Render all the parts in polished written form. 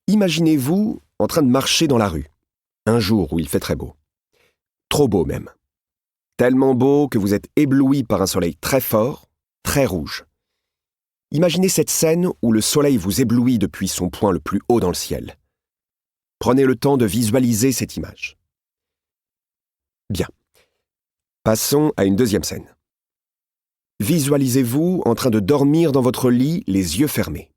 Imaginez-vous en train de marcher dans la rue, un jour où il fait très beau. Trop beau même. Tellement beau que vous êtes ébloui par un soleil très fort, très rouge. Imaginez cette scène où le soleil vous éblouit depuis son point le plus haut dans le ciel. Prenez le temps de visualiser cette image. Bien. Passons à une deuxième scène. Visualisez-vous en train de dormir dans votre lit, les yeux fermés.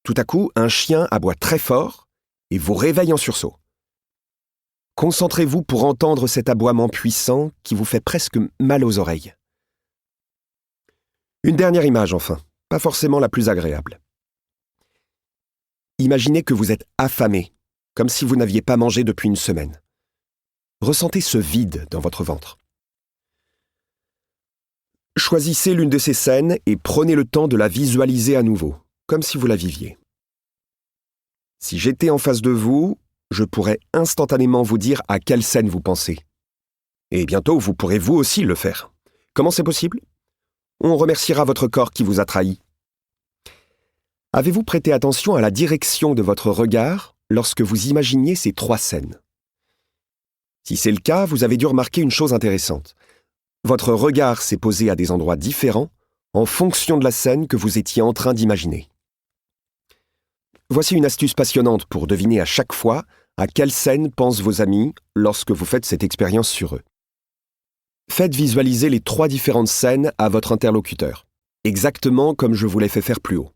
Tout à coup, un chien aboie très fort et vous réveille en sursaut. Concentrez-vous pour entendre cet aboiement puissant qui vous fait presque mal aux oreilles. Une dernière image enfin, pas forcément la plus agréable. Imaginez que vous êtes affamé, comme si vous n'aviez pas mangé depuis une semaine. Ressentez ce vide dans votre ventre. Choisissez l'une de ces scènes et prenez le temps de la visualiser à nouveau, comme si vous la viviez. Si j'étais en face de vous, je pourrais instantanément vous dire à quelle scène vous pensez. Et bientôt, vous pourrez vous aussi le faire. Comment c'est possible ? On remerciera votre corps qui vous a trahi. Avez-vous prêté attention à la direction de votre regard lorsque vous imaginiez ces 3 scènes ? Si c'est le cas, vous avez dû remarquer une chose intéressante. Votre regard s'est posé à des endroits différents en fonction de la scène que vous étiez en train d'imaginer. Voici une astuce passionnante pour deviner à chaque fois à quelle scène pensent vos amis lorsque vous faites cette expérience sur eux. Faites visualiser les 3 différentes scènes à votre interlocuteur, exactement comme je vous l'ai fait faire plus haut.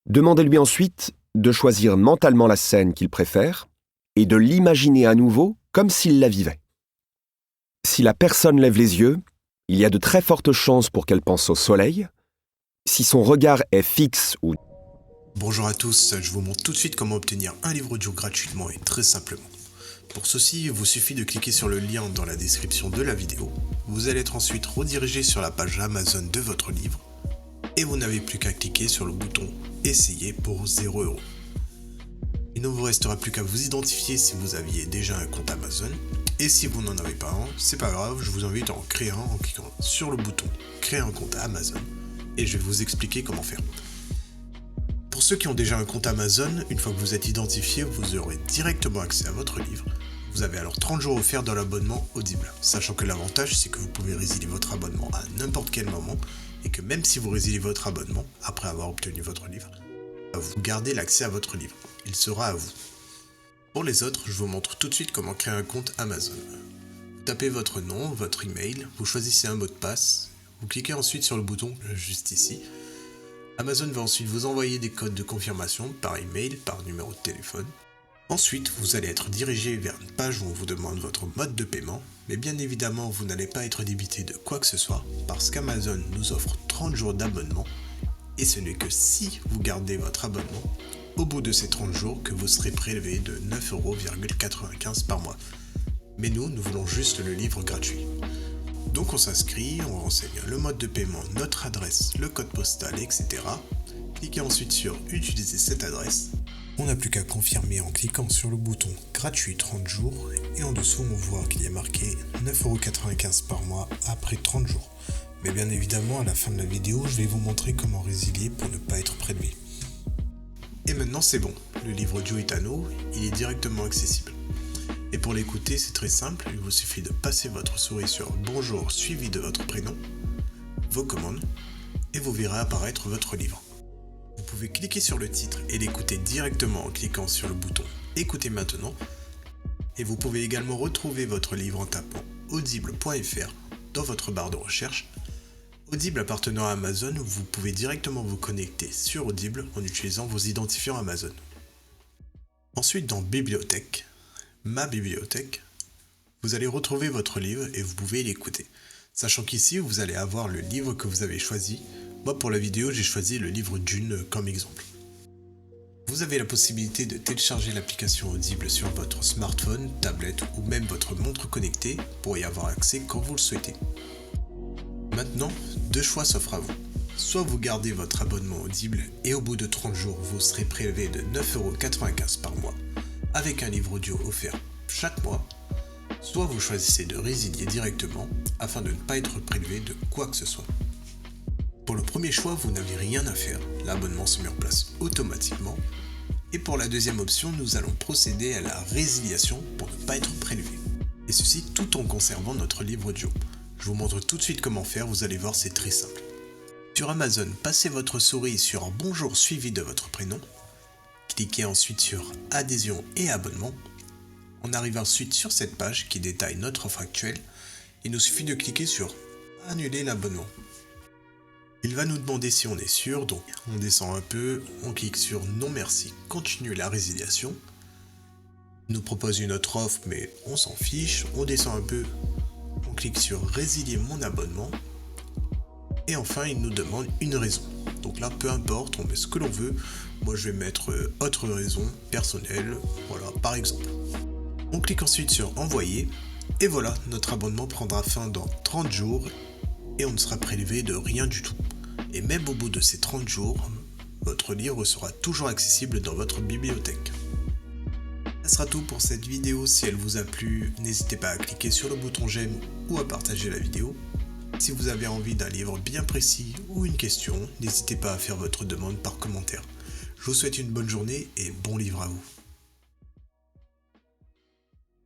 Demandez-lui ensuite de choisir mentalement la scène qu'il préfère et de l'imaginer à nouveau comme s'il la vivait. Si la personne lève les yeux, il y a de très fortes chances pour qu'elle pense au soleil. Si son regard est fixe ou... Bonjour à tous, je vous montre tout de suite comment obtenir un livre audio gratuitement et très simplement. Pour ceci, il vous suffit de cliquer sur le lien dans la description de la vidéo. Vous allez être ensuite redirigé sur la page Amazon de votre livre et vous n'avez plus qu'à cliquer sur le bouton « Essayer » pour 0 €. Il ne vous restera plus qu'à vous identifier si vous aviez déjà un compte Amazon. Et si vous n'en avez pas un, c'est pas grave, je vous invite à en créer un en cliquant sur le bouton « Créer un compte Amazon » et je vais vous expliquer comment faire. Pour ceux qui ont déjà un compte Amazon, une fois que vous êtes identifié, vous aurez directement accès à votre livre. Vous avez alors 30 jours offerts dans l'abonnement Audible, sachant que l'avantage c'est que vous pouvez résilier votre abonnement à n'importe quel moment et que même si vous résiliez votre abonnement après avoir obtenu votre livre, vous gardez l'accès à votre livre. Il sera à vous. Pour les autres, je vous montre tout de suite comment créer un compte Amazon. Vous tapez votre nom, votre email, vous choisissez un mot de passe, vous cliquez ensuite sur le bouton juste ici. Amazon va ensuite vous envoyer des codes de confirmation par email, par numéro de téléphone. Ensuite, vous allez être dirigé vers une page où on vous demande votre mode de paiement, mais bien évidemment, vous n'allez pas être débité de quoi que ce soit, parce qu'Amazon nous offre 30 jours d'abonnement, et ce n'est que si vous gardez votre abonnement, au bout de ces 30 jours, que vous serez prélevé de 9,95 € par mois. Mais nous voulons juste le livre gratuit. Donc on s'inscrit, on renseigne le mode de paiement, notre adresse, le code postal, etc. Cliquez ensuite sur « Utiliser cette adresse ». On n'a plus qu'à confirmer en cliquant sur le bouton « Gratuit 30 jours » et en dessous on voit qu'il y a marqué 9,95 € par mois après 30 jours. Mais bien évidemment, à la fin de la vidéo, je vais vous montrer comment résilier pour ne pas être prélevé. Et maintenant c'est bon, le livre audio est à nous, il est directement accessible. Et pour l'écouter, c'est très simple, il vous suffit de passer votre souris sur « Bonjour » suivi de votre prénom, vos commandes, et vous verrez apparaître votre livre. Vous pouvez cliquer sur le titre et l'écouter directement en cliquant sur le bouton « Écoutez maintenant » et vous pouvez également retrouver votre livre en tapant audible.fr dans votre barre de recherche. Audible appartenant à Amazon, vous pouvez directement vous connecter sur Audible en utilisant vos identifiants Amazon. Ensuite, dans Bibliothèque, Ma bibliothèque, vous allez retrouver votre livre et vous pouvez l'écouter. Sachant qu'ici, vous allez avoir le livre que vous avez choisi. Moi, pour la vidéo, j'ai choisi le livre Dune comme exemple. Vous avez la possibilité de télécharger l'application Audible sur votre smartphone, tablette ou même votre montre connectée pour y avoir accès quand vous le souhaitez. Maintenant, 2 choix s'offrent à vous. Soit vous gardez votre abonnement Audible et au bout de 30 jours, vous serez prélevé de 9,95 € par mois avec un livre audio offert chaque mois, soit vous choisissez de résilier directement afin de ne pas être prélevé de quoi que ce soit. Pour le premier choix, vous n'avez rien à faire, l'abonnement se met en place automatiquement, Et pour la deuxième option, nous allons procéder à la résiliation pour ne pas être prélevé. Et ceci tout en conservant notre livre audio. Je vous montre tout de suite comment faire, vous allez voir, c'est très simple. Sur Amazon, passez votre souris sur Bonjour suivi de votre prénom. Cliquez ensuite sur Adhésion et abonnement. On arrive ensuite sur cette page qui détaille notre offre actuelle. Il nous suffit de cliquer sur Annuler l'abonnement. Il va nous demander si on est sûr, donc on descend un peu, on clique sur Non merci, continuer la résiliation. Il nous propose une autre offre mais on s'en fiche, on descend un peu, on clique sur Résilier mon abonnement. Et enfin il nous demande une raison. Donc là peu importe, on met ce que l'on veut. Moi je vais mettre autre raison personnelle, voilà par exemple. On clique ensuite sur Envoyer. Et voilà, notre abonnement prendra fin dans 30 jours et on ne sera prélevé de rien du tout. Et même au bout de ces 30 jours, votre livre sera toujours accessible dans votre bibliothèque. Ce sera tout pour cette vidéo. Si elle vous a plu, n'hésitez pas à cliquer sur le bouton j'aime ou à partager la vidéo. Si vous avez envie d'un livre bien précis ou une question, n'hésitez pas à faire votre demande par commentaire. Je vous souhaite une bonne journée et bon livre à vous.